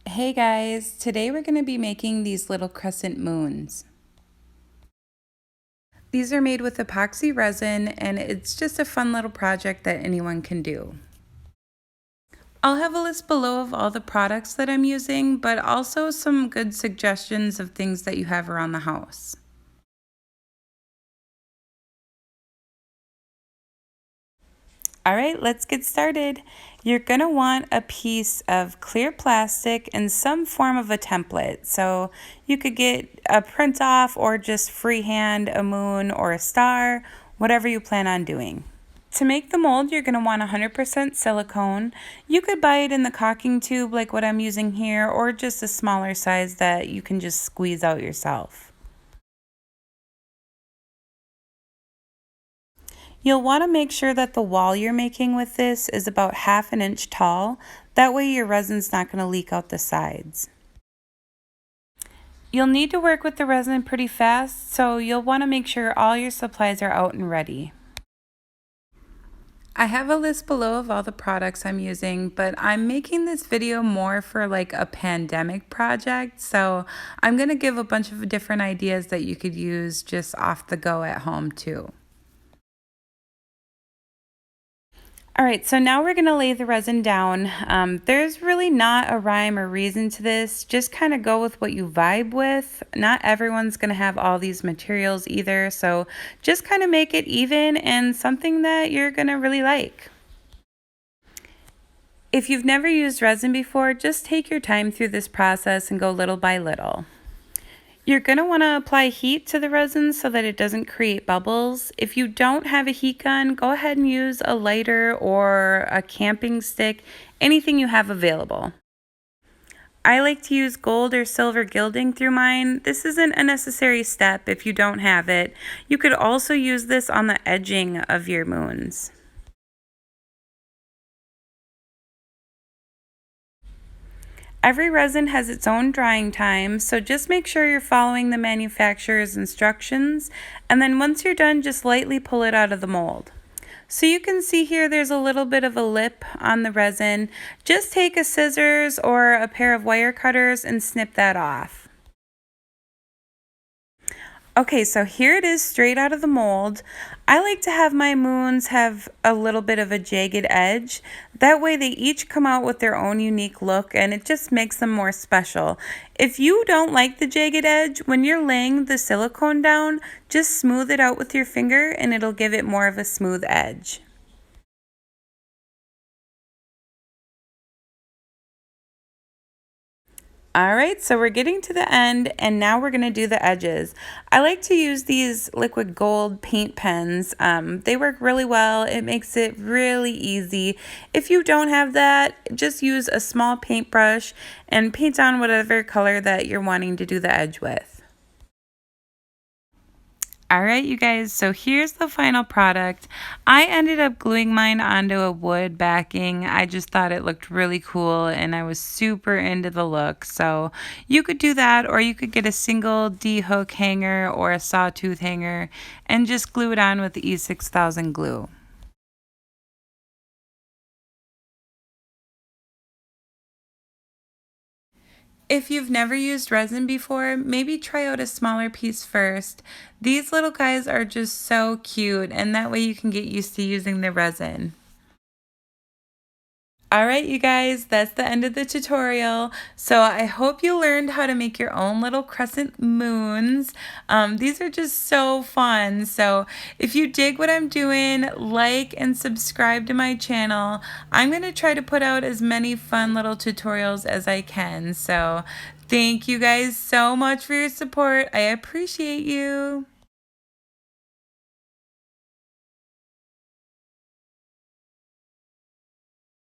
Hey guys, today we're going to be making these little crescent moons. These are made with epoxy resin and it's just a fun little project that anyone can do. I'll have a list below of all the products that I'm using, but also some good suggestions of things that you have around the house. All right, let's get started. You're gonna want a piece of clear plastic and some form of a template. So you could get a print off or just freehand a moon or a star, whatever you plan on doing. To make the mold, you're gonna want 100% silicone. You could buy it in the caulking tube like what I'm using here, or just a smaller size that you can just squeeze out yourself. You'll want to make sure that the wall you're making with this is about 1/2 inch tall. That way your resin's not going to leak out the sides. You'll need to work with the resin pretty fast, so you'll want to make sure all your supplies are out and ready. I have a list below of all the products I'm using, but I'm making this video more for like a pandemic project, so I'm going to give a bunch of different ideas that you could use just off the go at home too. All right, so now we're gonna lay the resin down. There's really not a rhyme or reason to this. Just kind of go with what you vibe with. Not everyone's gonna have all these materials either, so just kind of make it even and something that you're gonna really like. If you've never used resin before, just take your time through this process and go little by little. You're going to want to apply heat to the resin so that it doesn't create bubbles. If you don't have a heat gun, go ahead and use a lighter or a camping stick, anything you have available. I like to use gold or silver gilding through mine. This isn't a necessary step if you don't have it. You could also use this on the edging of your moons. Every resin has its own drying time, so just make sure you're following the manufacturer's instructions, and then once you're done, just lightly pull it out of the mold. So you can see here there's a little bit of a lip on the resin. Just take a scissors or a pair of wire cutters and snip that off. Okay, so here it is straight out of the mold. I like to have my moons have a little bit of a jagged edge. That way they each come out with their own unique look and it just makes them more special. If you don't like the jagged edge, when you're laying the silicone down, just smooth it out with your finger and it'll give it more of a smooth edge. All right, so we're getting to the end and now we're gonna do the edges. I like to use these liquid gold paint pens. They work really well. It makes it really easy. If you don't have that, just use a small paintbrush and paint on whatever color that you're wanting to do the edge with. All right, you guys, so here's the final product. I ended up gluing mine onto a wood backing. I just thought it looked really cool and I was super into the look. So you could do that, or you could get a single D-hook hanger or a sawtooth hanger and just glue it on with the E6000 glue. If you've never used resin before, maybe try out a smaller piece first. These little guys are just so cute, and that way you can get used to using the resin. All right, you guys, that's the end of the tutorial. So I hope you learned how to make your own little crescent moons. These are just so fun. So if you dig what I'm doing, like and subscribe to my channel. I'm going to try to put out as many fun little tutorials as I can. So thank you guys so much for your support. I appreciate you.